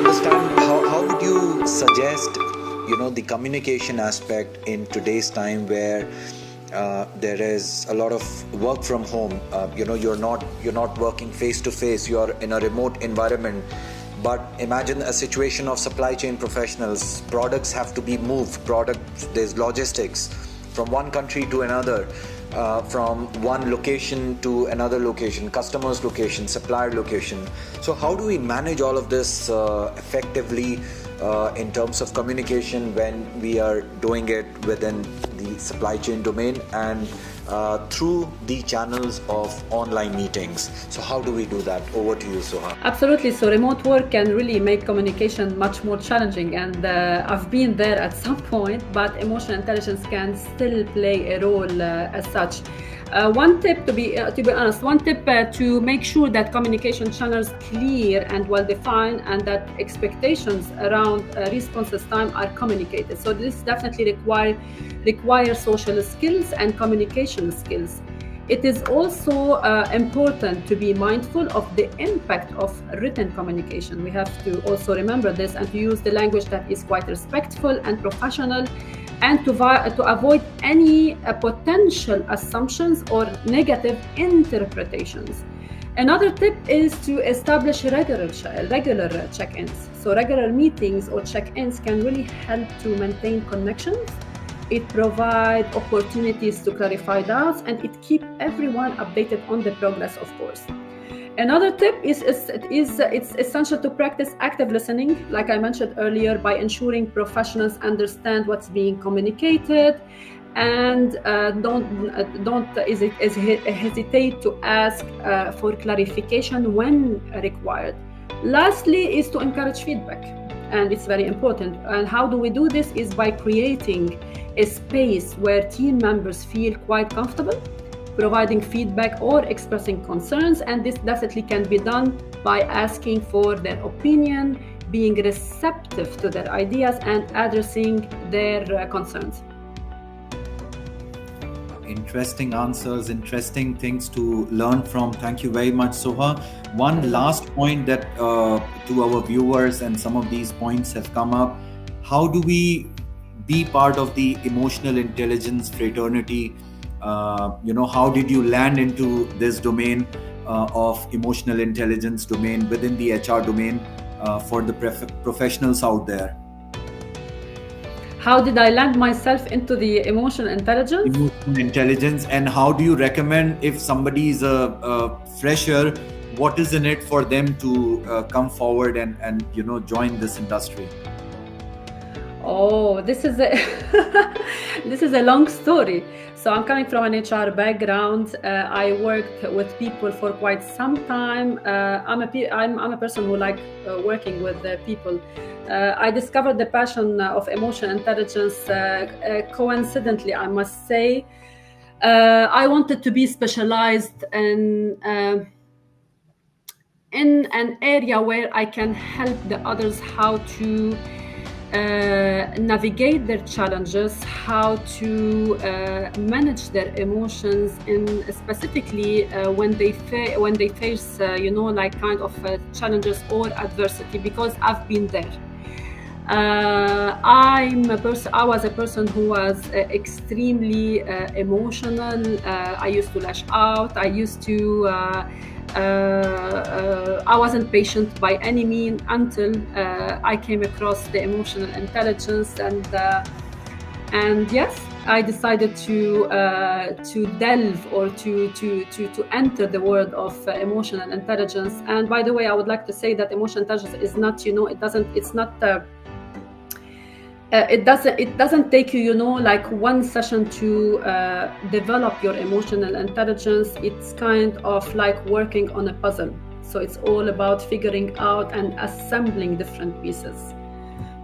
understand how would you suggest, the communication aspect in today's time where there is a lot of work from home. You're not working face to face. You're in a remote environment. But imagine a situation of supply chain professionals. Products have to be moved. There's logistics from one country to another, from one location to another location, customer's location, supplier location. So how do we manage all of this effectively in terms of communication when we are doing it within the supply chain domain and through the channels of online meetings? So how do we do that? Over to you, Soha. Absolutely. So remote work can really make communication much more challenging, and I've been there at some point, but emotional intelligence can still play a role as such. One tip, to be honest, to make sure that communication channels clear and well defined, and that expectations around responses time are communicated. So this definitely requires social skills and communication skills. It is also important to be mindful of the impact of written communication. We have to also remember this and to use the language that is quite respectful and professional, and to avoid any potential assumptions or negative interpretations. Another tip is to establish regular check-ins. So regular meetings or check-ins can really help to maintain connections. It provides opportunities to clarify doubts, and it keeps everyone updated on the progress, of course. Another tip is it's essential to practice active listening, like I mentioned earlier, by ensuring professionals understand what's being communicated, and don't hesitate to ask for clarification when required. Lastly is to encourage feedback, and it's very important. And how do we do this? Is by creating a space where team members feel quite comfortable providing feedback or expressing concerns, and this definitely can be done by asking for their opinion, being receptive to their ideas, and addressing their concerns. Interesting answers, interesting things to learn from. Thank you very much, Soha. One last point that to our viewers, and some of these points have come up. How do we be part of the emotional intelligence fraternity? How did you land into this domain of emotional intelligence domain within the HR domain for the professionals out there? How did I land myself into the emotional intelligence? Emotional intelligence, and how do you recommend if somebody is a fresher, what is in it for them to come forward and join this industry? Oh, this is a long story. So I'm coming from an HR background. I worked with people for quite some time. I'm a person who likes working with people. I discovered the passion of emotional intelligence coincidentally, I must say. I wanted to be specialized in an area where I can help the others how to navigate their challenges, how to manage their emotions, and specifically when they face challenges or adversity, because I've been there. I was a person who was extremely emotional. I used to lash out. I wasn't patient by any means until I came across the emotional intelligence, and yes, I decided to delve or to enter the world of emotional intelligence. And by the way, I would like to say that emotional intelligence is not, it doesn't take you, like one session to develop your emotional intelligence. It's kind of like working on a puzzle. So it's all about figuring out and assembling different pieces.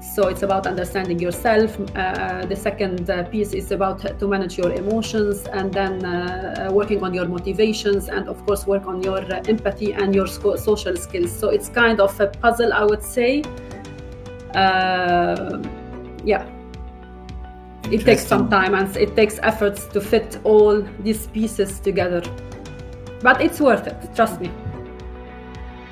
So it's about understanding yourself. The second piece is about to manage your emotions, and then working on your motivations, and of course work on your empathy and your social skills. So it's kind of a puzzle, I would say. Yeah, it takes some time and it takes efforts to fit all these pieces together, but it's worth it, trust me.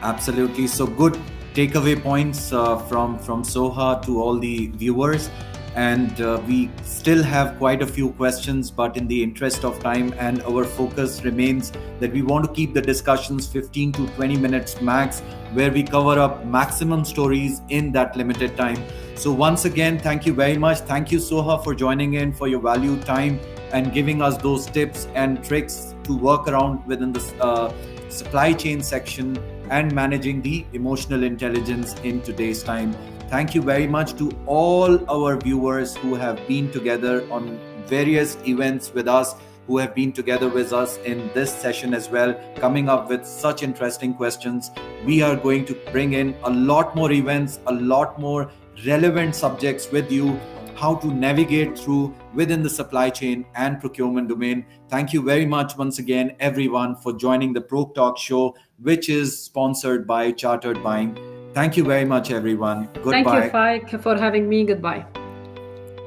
Absolutely. So good takeaway points from Soha to all the viewers. And we still have quite a few questions, but in the interest of time, and our focus remains that we want to keep the discussions 15 to 20 minutes max, where we cover up maximum stories in that limited time. So once again, thank you very much. Thank you, Soha, for joining in, for your valued time and giving us those tips and tricks to work around within the supply chain section and managing the emotional intelligence in today's time. Thank you very much to all our viewers who have been together on various events with us, who have been together with us in this session as well, coming up with such interesting questions. We are going to bring in a lot more events, a lot more relevant subjects with you, how to navigate through within the supply chain and procurement domain. Thank you very much once again, everyone, for joining the Pro Talk show, which is sponsored by Chartered Buying. Thank you very much, everyone. Goodbye. Thank you, Faik, for having me. Goodbye.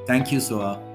Thank you, Soha.